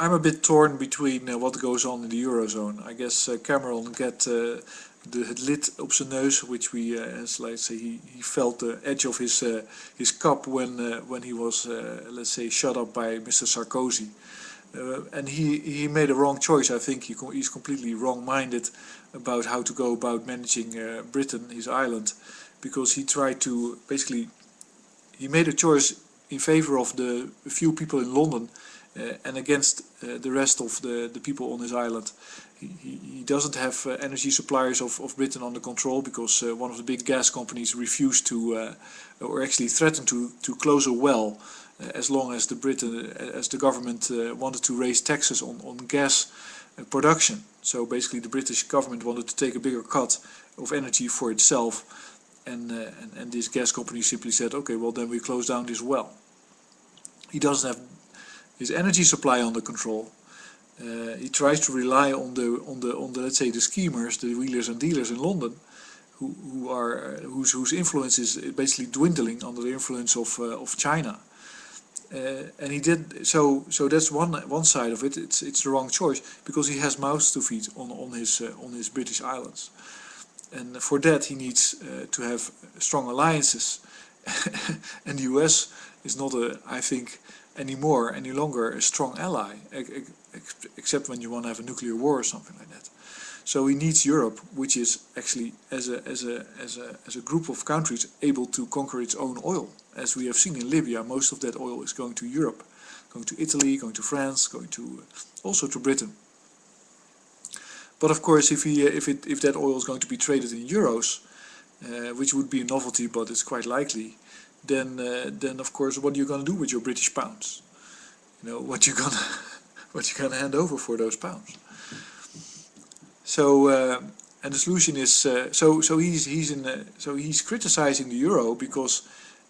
I'm a bit torn between what goes on in the Eurozone. I guess Cameron get de lid op zijn neus, which we, as let's say, he felt the edge of his cup when he was, let's say, shut up by Mr. Sarkozy. And he made a wrong choice. I think he's completely wrong-minded about how to go about managing Britain, his island, because he tried to basically, he made a choice in favor of the few people in London and against the rest of the people on his island. He doesn't have energy suppliers of Britain under control because one of the big gas companies refused to, or actually threatened to close a well as long as the government wanted to raise taxes on gas production. So basically the British government wanted to take a bigger cut of energy for itself, and this gas company simply said, okay, well then we close down this well. He doesn't have his energy supply under control. He tries to rely on the let's say the schemers, the wheelers and dealers in London, whose influence is basically dwindling under the influence of China. And he did so. So that's one side of it. It's the wrong choice because he has mouths to feed on his British islands, and for that he needs to have strong alliances. And the US is not I think any longer a strong ally, except when you want to have a nuclear war or something like that. So he needs Europe, which is actually as a group of countries able to conquer its own oil. As we have seen in Libya, most of that oil is going to Europe, going to Italy, going to France, going to also to Britain. But of course, if that oil is going to be traded in euros, which would be a novelty, but it's quite likely, then of course, what are you going to do with your British pounds? You know, what you gonna hand over for those pounds? So and the solution is so he's criticizing the euro because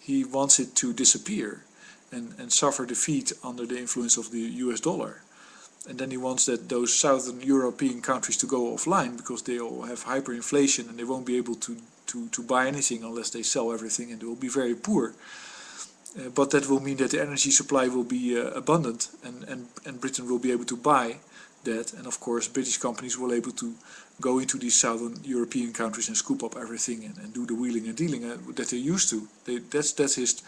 he wants it to disappear and suffer defeat under the influence of the US dollar. And then he wants those southern European countries to go offline because they all have hyperinflation and they won't be able to buy anything unless they sell everything, and they will be very poor. But that will mean that the energy supply will be abundant, and Britain will be able to buy that, and of course British companies will be able to go into these southern European countries and scoop up everything and do the wheeling and dealing that they're used to. That's his.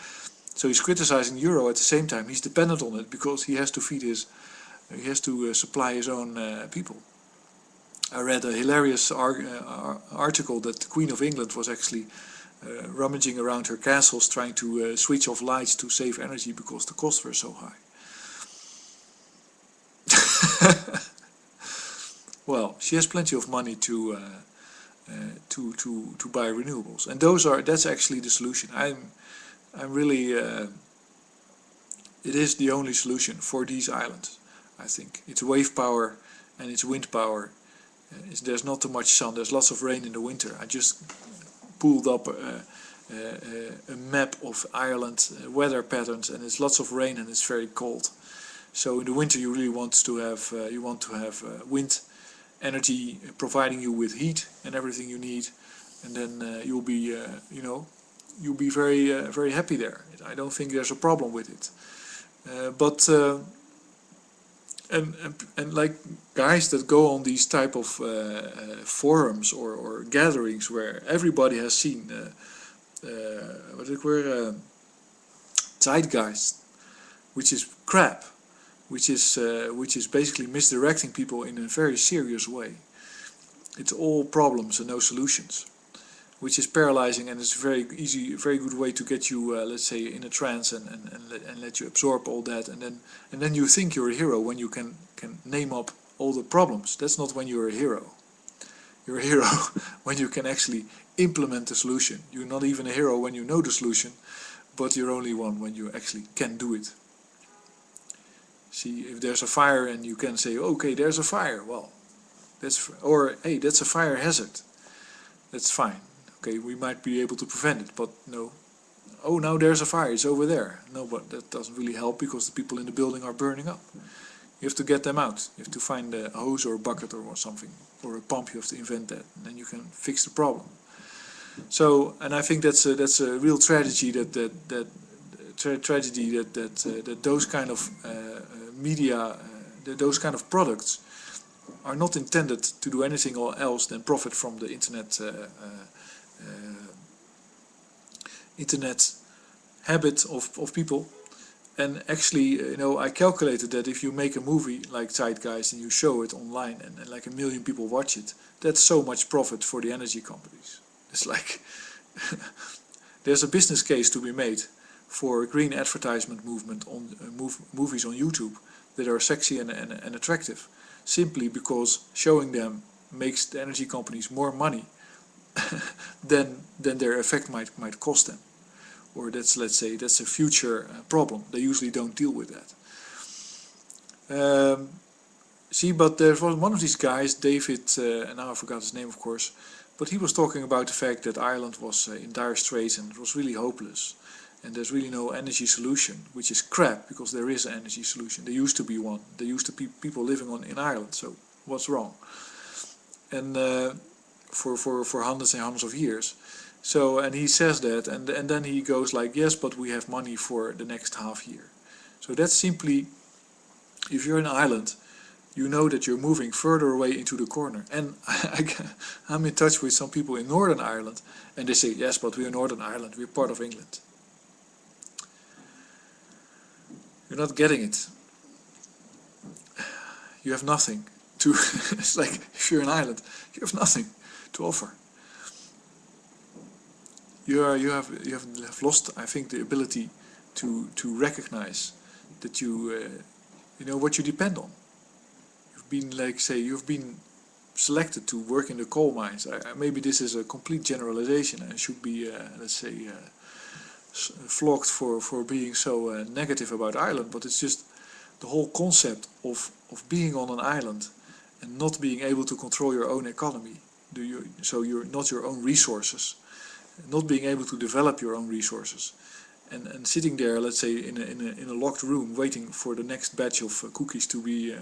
So he's criticizing euro at the same time. He's dependent on it because he has to feed he has to supply his own people. I read a hilarious article that the Queen of England was actually rummaging around her castles trying to switch off lights to save energy because the costs were so high. Well, she has plenty of money to buy renewables, and that's actually the solution. I'm really it is the only solution for these islands. I think it's wave power and it's wind power. There's not too much sun. There's lots of rain in the winter. I just pulled up a map of Ireland weather patterns, and it's lots of rain and it's very cold. So in the winter you really want to have wind energy providing you with heat and everything you need, and then you'll be you'll be very happy there. I don't think there's a problem with it. But like guys that go on these type of forums or gatherings where everybody has seen what ik weer zeitgeist, which is crap, which is basically misdirecting people in a very serious way. It's all problems and no solutions, which is paralyzing, and it's a very good way to get you, let's say, in a trance and let you absorb all that, and then you think you're a hero when you can name up all the problems. That's not when you're a hero. You're a hero when you can actually implement the solution. You're not even a hero when you know the solution, but you're only one when you actually can do it. See, if there's a fire and you can say, okay, there's a fire, well, or hey, that's a fire hazard. That's fine. Okay, we might be able to prevent it, but no. Oh, now there's a fire, it's over there. No, but that doesn't really help because the people in the building are burning up. You have to get them out. You have to find a hose or a bucket or something, or a pump. You have to invent that, and then you can fix the problem. So, and I think that's a real tragedy that those kind of media those kind of products are not intended to do anything else than profit from the internet habit of people. And actually, I calculated that if you make a movie like Zeitgeist and you show it online and like 1 million people watch it, that's so much profit for the energy companies. It's like there's a business case to be made for a green advertisement movement on movies on YouTube that are sexy and attractive, simply because showing them makes the energy companies more money than their effect might cost them. Or let's say that's a future problem. They usually don't deal with that. But there was one of these guys, David, and now I forgot his name, of course, but he was talking about the fact that Ireland was in dire straits and it was really hopeless. And there's really no energy solution, which is crap, because there is an energy solution. There used to be one. There used to be people living in Ireland, so what's wrong? And for hundreds and hundreds of years. So, and he says that, and then he goes like, yes, but we have money for the next half year. So that's simply, if you're in Ireland, you know that you're moving further away into the corner. And I'm in touch with some people in Northern Ireland, and they say, yes, but we're Northern Ireland, we're part of England. You're not getting it. You have nothing to, it's like, if you're in Ireland, you have nothing to offer. You have lost, I think, the ability to recognize that you know what you depend on. You've been, like, say, you've been selected to work in the coal mines. Maybe this is a complete generalization and should be, let's say, flogged for being so negative about Ireland. But it's just the whole concept of being on an island and not being able to control your own economy. So you're not your own resources. Not being able to develop your own resources, and sitting there, let's say, in a locked room, waiting for the next batch of cookies to be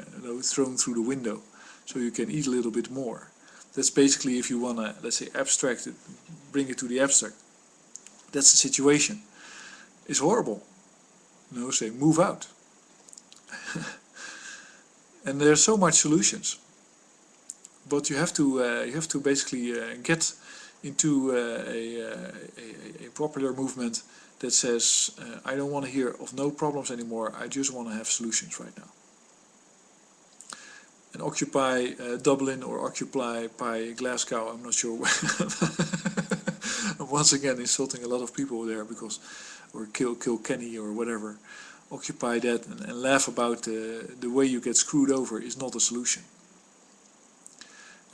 thrown through the window, so you can eat a little bit more. That's basically, if you wanna, let's say, abstract it, bring it to the abstract. That's the situation. It's horrible. Say move out. And there's so much solutions, but you have to basically get into a popular movement that says, I don't want to hear of no problems anymore, I just want to have solutions right now. And occupy Dublin or occupy Glasgow, I'm not sure. I'm once again insulting a lot of people there, because, or kill Kenny or whatever. Occupy that and laugh about the way you get screwed over is not a solution.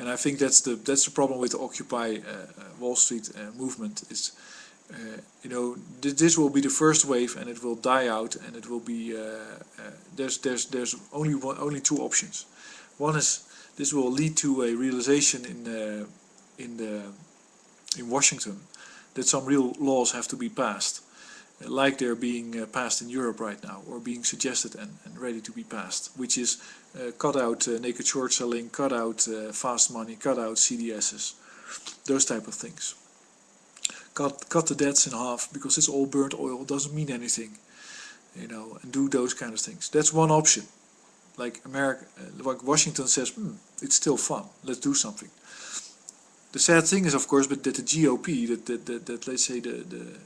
And I think that's the problem with the Occupy Wall Street movement. Is this will be the first wave, and it will die out, and it will be there's only two options. One is this will lead to a realization in Washington that some real laws have to be passed, like they're being passed in Europe right now, or being suggested and ready to be passed, which is cut out naked short selling, cut out fast money, cut out CDSs, those type of things. Cut the debts in half, because it's all burnt oil, doesn't mean anything, and do those kind of things. That's one option. Like like Washington says, it's still fun, let's do something. The sad thing is, of course, but that the GOP, that let's say the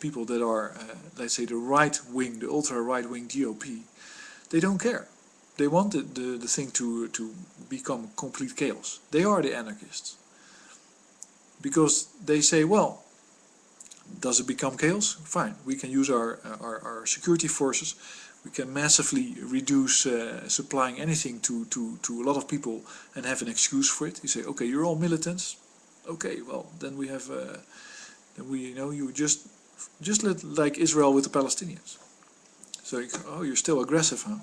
people that are, let's say, the right wing, the ultra right wing GOP, they don't care. They want the thing to become complete chaos. They are the anarchists. Because they say, well, does it become chaos? Fine, we can use our security forces. We can massively reduce supplying anything to a lot of people and have an excuse for it. You say, okay, you're all militants. Okay, well, then we have, you just like Israel with the Palestinians. So, you're still aggressive, huh?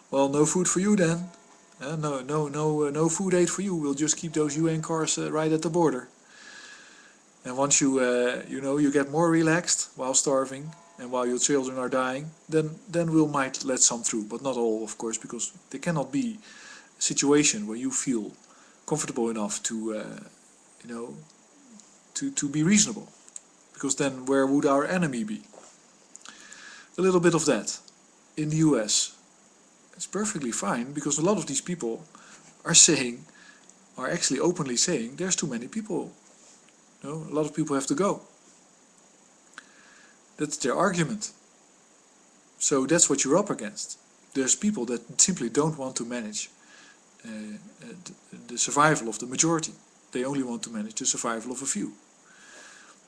Well, no food for you then. No food aid for you. We'll just keep those UN cars right at the border. And once you get more relaxed while starving and while your children are dying, then we might let some through, but not all, of course, because there cannot be a situation where you feel comfortable enough to be reasonable, because then where would our enemy be? a little bit of that in the US. It's perfectly fine, because a lot of these people are actually openly saying there's too many people. A lot of people have to go. That's their argument. So that's what you're up against. There's people that simply don't want to manage the survival of the majority. They only want to manage the survival of a few.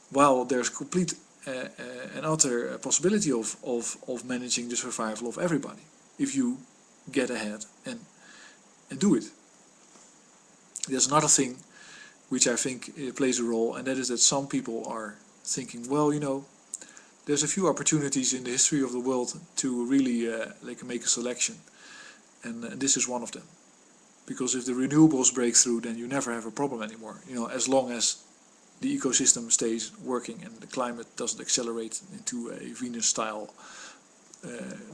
While there's complete and utter possibility of managing the survival of everybody, if you get ahead and do it. There's another thing which I think plays a role, and that is that some people are thinking, well, there's a few opportunities in the history of the world to really they can make a selection, and this is one of them. Because if the renewables break through, then you never have a problem anymore. As long as the ecosystem stays working and the climate doesn't accelerate into a Venus-style,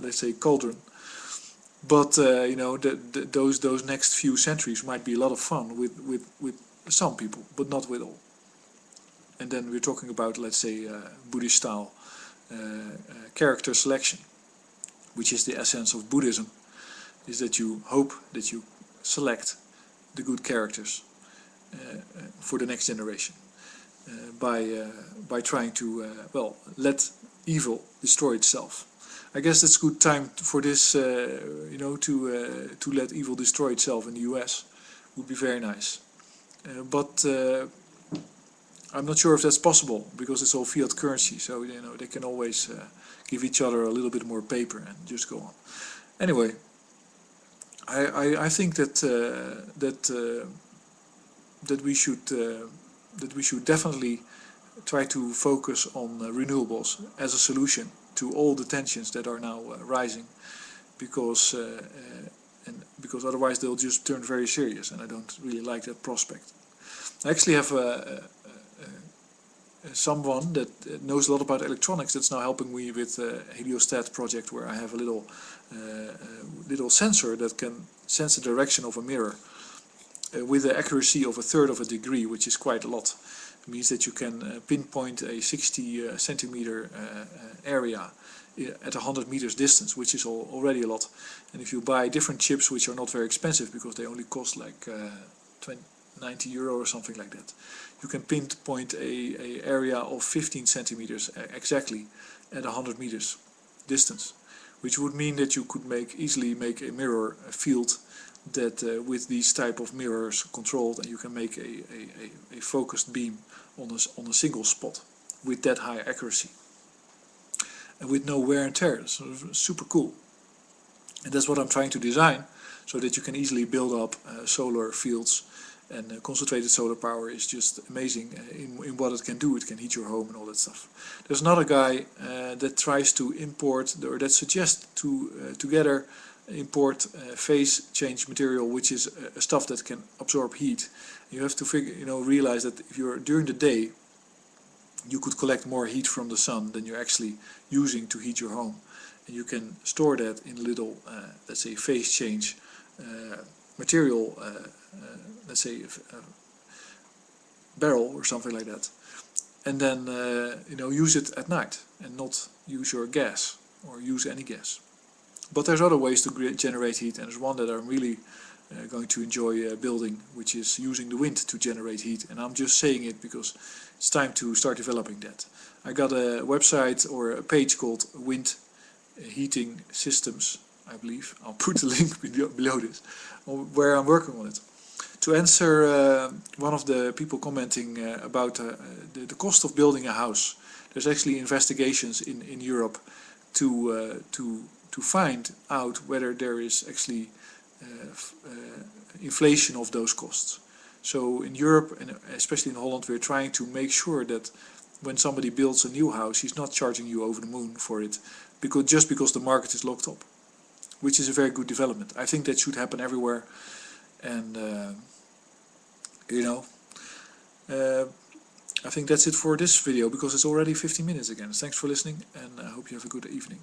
let's say, cauldron. But those next few centuries might be a lot of fun with some people, but not with all. And then we're talking about, let's say, Buddhist-style character selection, which is the essence of Buddhism, is that you hope that you select the good characters for the next generation by trying to let evil destroy itself. I guess it's good time for this, to let evil destroy itself in the US. Would be very nice, but I'm not sure if that's possible, because it's all fiat currency. So they can always give each other a little bit more paper and just go on. Anyway, I think that we should definitely try to focus on renewables as a solution to all the tensions that are now rising, because otherwise they'll just turn very serious, and I don't really like that prospect. I actually have someone that knows a lot about electronics that's now helping me with a heliostat project, where I have a little sensor that can sense the direction of a mirror with the accuracy of 1/3 of a degree, which is quite a lot. It means that you can pinpoint a 60 centimeter area at 100 meters distance, which is already a lot. And if you buy different chips, which are not very expensive because they only cost like 90 euro or something like that, you can pinpoint a area of 15 centimeters exactly at 100 meters distance, which would mean that you could easily make a mirror field that with these type of mirrors controlled, and you can make a focused beam on a single spot with that high accuracy and with no wear and tear. So super cool. And that's what I'm trying to design, so that you can easily build up solar fields. And concentrated solar power is just amazing in what it can do. It can heat your home and all that stuff. There's another guy that tries to import, or that suggests to together import phase change material, which is a stuff that can absorb heat. You have to realize that if you're during the day, you could collect more heat from the sun than you're actually using to heat your home, and you can store that in little, let's say, phase change material. Let's say a barrel or something like that, and then use it at night and not use your gas or use any gas. But there's other ways to generate heat, and there's one that I'm really going to enjoy building, which is using the wind to generate heat. And I'm just saying it because it's time to start developing that. I got a website or a page called Wind Heating Systems, I believe. I'll put the link below this, where I'm working on it. To answer one of the people commenting about the cost of building a house, there's actually investigations in Europe to find out whether there is actually inflation of those costs. So in Europe, and especially in Holland, we're trying to make sure that when somebody builds a new house, he's not charging you over the moon for it, just because the market is locked up, which is a very good development. I think that should happen everywhere. And I think that's it for this video, because it's already 15 minutes again. Thanks for listening, and I hope you have a good evening.